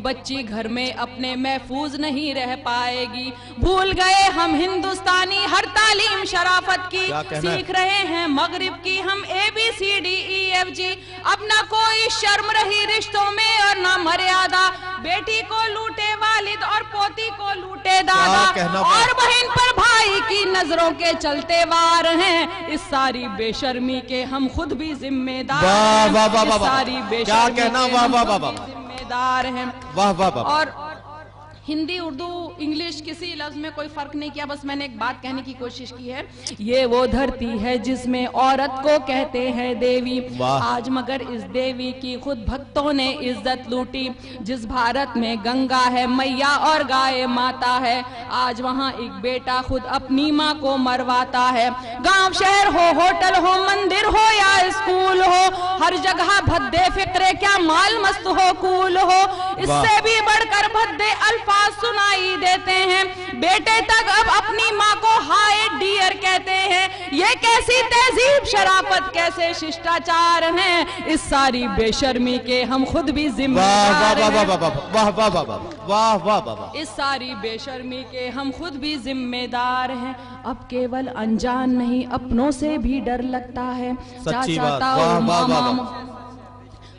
बच्ची घर में अपने महफूज नहीं रह पाएगी। भूल गए हम हिंदुस्तानी हर तालीम शराफत की, सीख रहे हैं मगरिब की हम ABCDEFG। अब ना कोई शर्म रही रिश्तों में और ना मर्यादा, बेटी को लूटे वालिद और पोती को लूटे दादा, और बहन पर भाई की नजरों के चलते वार हैं। इस सारी बेशर्मी के हम खुद भी जिम्मेदार हैं। सारी बेशर्मी के हम खुद भी जिम्मेदार हैं। और हिंदी, उर्दू, इंग्लिश किसी लफ्ज में कोई फर्क नहीं किया, बस मैंने एक बात कहने की कोशिश की है। ये वो धरती है जिसमें औरत को कहते हैं देवी, आज मगर इस देवी की खुद भक्तों ने इज्जत लूटी। जिस भारत में गंगा है मैया और गाय माता है, आज वहाँ एक बेटा खुद अपनी माँ को मरवाता है। गांव शहर हो, होटल हो, मंदिर हो या स्कूल हो, हर जगह भद्दे फिक्रे क्या माल मस्त हो कूल हो। इससे भी बढ़कर भद्दे अल्फाज सुनाई देते हैं, बेटे तक अब अपनी माँ को हाय डियर कहते हैं। ये कैसी तहजीब शराफत, कैसे शिष्टाचार हैं। इस सारी बेशर्मी के हम खुद भी जिम्मेदार हैं। इस सारी बेशर्मी के हम खुद भी जिम्मेदार हैं। अब केवल अनजान नहीं अपनों से भी डर लगता है। चाचा ताऊ मामा,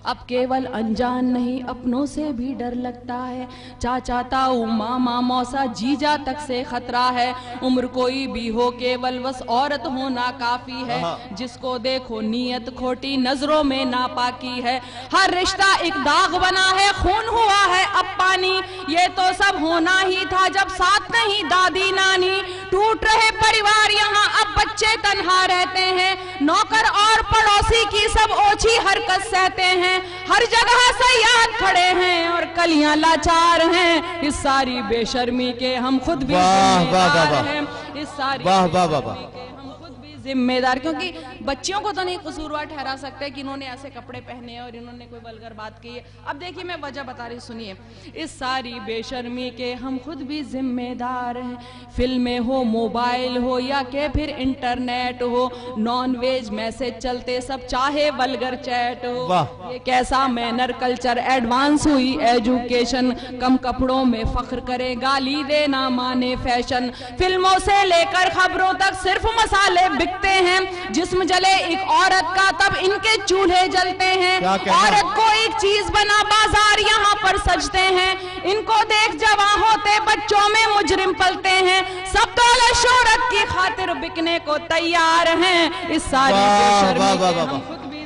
अब केवल अनजान नहीं अपनों से भी डर लगता है। चाचा ताऊ मामा मौसा जीजा तक से खतरा है। उम्र कोई भी हो केवल बस औरत होना काफी है। जिसको देखो नीयत खोटी नजरों में नापाकी है। हर रिश्ता एक दाग बना है, खून हुआ है अब पानी। ये तो सब होना ही था जब साथ नहीं दादी नानी। टूट रहे परिवार यहाँ अब बच्चे तन्हा रहते हैं। नौकर और पड़ोसी की सब ओछी हरकत सहते हैं। हर जगह सयाद खड़े हैं और कलियां लाचार हैं। इस सारी बेशर्मी के हम खुद भी जिम्मेदार हैं। इस सारी बेशर्मी के हम खुद भी जिम्मेदार, क्योंकि बच्चियों को तो नहीं कसूरवार ठहरा सकते कि इन्होंने ऐसे कपड़े पहने हैं और इन्होंने कोई वल्गर बात की है। अब देखिए मैं वजह बता रही, सुनिए। इस सारी बेशर्मी के हम खुद भी जिम्मेदार हैं। फिल्में हो, मोबाइल हो या के फिर इंटरनेट हो, नॉन वेज मैसेज चलते सब चाहे वल्गर चैट हो। ये कैसा मैनर कल्चर, एडवांस हुई एजुकेशन। कम कपड़ों में फख्र करे, गाली देना माने फैशन। फिल्मों से लेकर खबरों तक सिर्फ मसाले बिकते हैं। जिस्म जले एक औरत का तब इनके चूल्हे जलते हैं। औरत को एक चीज बना बाजार यहाँ पर सजते हैं। इनको देख जवान होते बच्चों में मुजरिम पलते हैं। सब दौलत शोहरत की खातिर बिकने को तैयार हैं। इस सारी बेशर्मी के हम खुद भी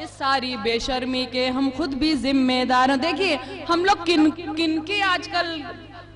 इस सारी बेशर्मी के हम खुद भी जिम्मेदार हैं। देखिए हम लोग किन की आजकल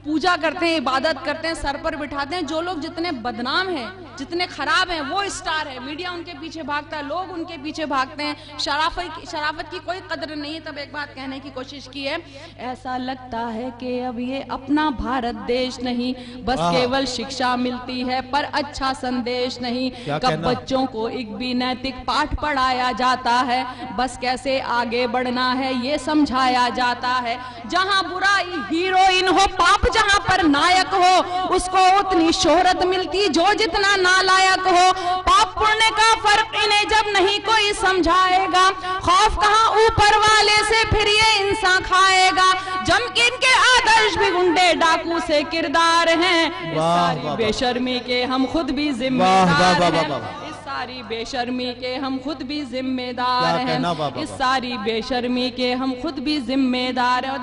पूजा करते हैं, इबादत करते हैं, सर पर बिठाते हैं। जो लोग जितने बदनाम हैं, जितने खराब हैं, वो स्टार है। मीडिया उनके पीछे भागता है, लोग उनके पीछे भागते हैं। शराफत की कोई कदर नहीं है। तब एक बात कहने की कोशिश की है, ऐसा लगता है कि अब ये अपना भारत देश नहीं, बस केवल शिक्षा मिलती है पर अच्छा संदेश नहीं। कब बच्चों को एक भी नैतिक पाठ पढ़ाया जाता है, बस कैसे आगे बढ़ना है ये समझाया जाता है। जहाँ बुराई हीरोइन हो, पाप जहाँ पर नायक हो, उसको उतनी शोहरत मिलती जो जितना नालायक हो। पाप पुण्य का फर्क इन्हें जब नहीं कोई समझाएगा, खौफ कहाँ ऊपर वाले से फिर ये इंसान खाएगा। जम के इनके आदर्श भी गुंडे डाकू से किरदार हैं। इस सारी बेशर्मी के हम खुद भी जिम्मेदार हैं। इस सारी बेशर्मी के हम खुद भी जिम्मेदार हैं। इस सारी बेशर्मी के हम खुद भी जिम्मेदार हैं। और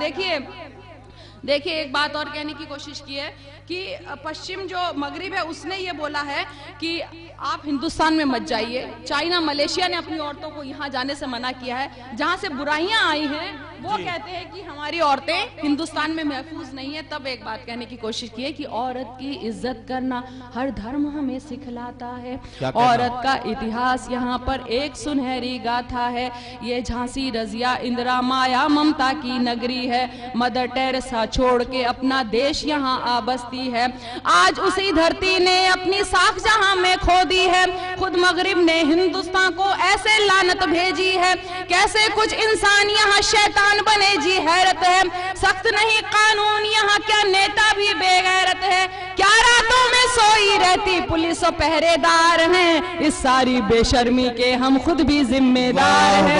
देखिए एक बात और कहने की कोशिश की है कि पश्चिम जो मगरिब है उसने ये बोला है कि आप हिंदुस्तान में मत जाइए। चाइना, मलेशिया ने अपनी औरतों को यहाँ जाने से मना किया है। जहाँ से बुराइयां आई हैं वो कहते हैं कि हमारी औरतें हिंदुस्तान में महफूज नहीं है। तब एक बात कहने की कोशिश की है कि औरत की इज्जत करना हर धर्म हमें सिखलाता है। औरत का इतिहास यहाँ पर एक सुनहरी गाथा है। ये झांसी, रजिया, इंदिरा, माया, ममता की नगरी है। मदर टेरेसा छोड़ के अपना देश यहाँ आ बसती है। आज उसी धरती ने अपनी साख जहाँ में खो दी है। खुद मगरिब ने हिंदुस्तान को ऐसे लानत भेजी है। कैसे कुछ इंसान यहाँ शैतान बने जी, हैरत है। सख्त नहीं कानून यहाँ, क्या नेता भी बेगैरत है। क्या रातों में सोई रहती पुलिस और पहरेदार हैं। इस सारी बेशर्मी के हम खुद भी जिम्मेदार हैं।